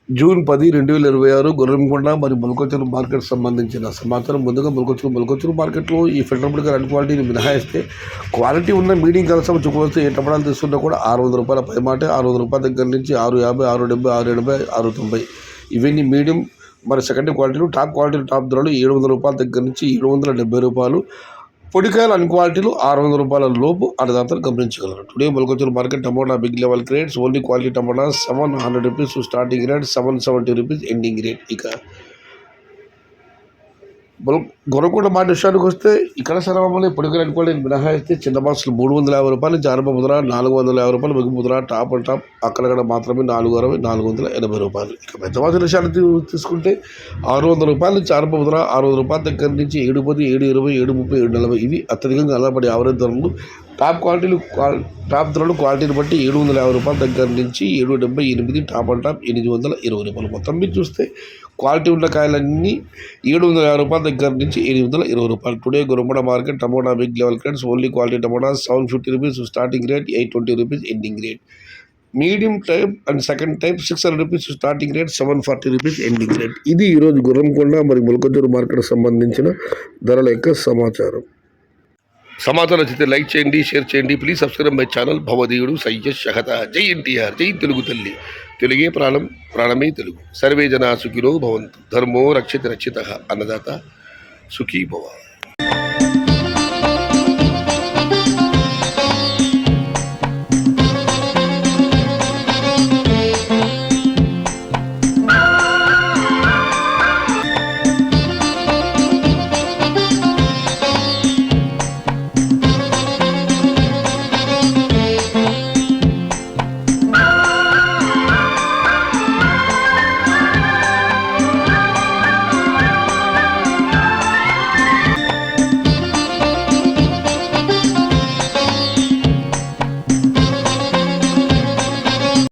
June 10, 2026 గొర్రెంకొండ మరియు మొలకొచ్చెరు market సంబంధించిన సమాచారం. ముందుగా మొలకొచ్చెరు మార్కెట్లో ఈ ఫిల్టర్ బుడ్ గారు క్వాలిటీని మినహాయిస్తే క్వాలిటీ ఉన్న మీడియం కలసం చుకోవచ్చు. ఏ టమాటాలు తీసుకున్నా కూడా ₹600 పై మాట. ₹600 దగ్గర నుంచి ₹650, ₹670, ₹680, ₹690 ఇవన్నీ మీడియం మరి సెకండరీ క్వాలిటీలు. టాప్ క్వాలిటీలు టాప్ ధరలు ₹700 దగ్గర నుంచి ₹770. పొడికాయలు అన్ని క్వాలిటీలు ₹600 లోపు అన్నదాతలు గమనించగలరు. టుడే మొలకొచ్చెరు market tomato big level grades only quality tomato ₹700 starting rate, ₹770 ending rate. ఇక గొర్రెకొండ మాట విషయానికి వస్తే ఇక్కడ సరళంలో పొడికాయలు అన్ని క్వాలిటీ మినహాయిస్తే చిన్న బాక్సులు ₹350 నుంచి ఆరంభ ముద్ర ₹450 మిగులు ముద్ర టాప్ అండ్ టాప్ అక్కడక్కడ మాత్రమే ₹460, ₹480. ఇక పెద్ద బాక్సుల విషయాలు తీసుకుంటే ₹600 నుంచి ఆరంభ ముద్ర, ₹600 దగ్గర నుంచి ₹710, ₹720, ₹730, ₹740 ఇవి అత్యధికంగా అలవాడి యావరేజ్ ధరలు. టాప్ క్వాలిటీలు టాప్ ధరలు క్వాలిటీని బట్టి ₹750 దగ్గర నుంచి ₹778, టాప్ అండ్ టాప్ ₹820. మొత్తం మీరు చూస్తే క్వాలిటీ ఉన్న కాయలన్నీ ₹750 దగ్గర నుంచి ₹820. Today Gorrenkonda market tomato big level grades only quality tomato ₹750 starting rate, ₹820 ending rate. Medium type and second type ₹600 starting rate, ₹740 ending rate. ఇది ఈరోజు గొర్రెంకొండ మరియు మొలకొచ్చెరు మార్కెట్ సంబంధించిన ధరల యొక్క సమాచారం నచ్చితే లైక్ చేయండి, షేర్ చేయండి. Please subscribe my channel. భవదేవుడు సయ్యద్ షహత. జై ఎన్టీఆర్, జై తెలుగు తల్లి. తెలుగే ప్రాణం, ప్రాణమే తెలుగు. సర్వే జనా సుఖినో భవంతు. ధర్మో రక్షిత రక్షిత. అన్నదాత సుఖీ భవ.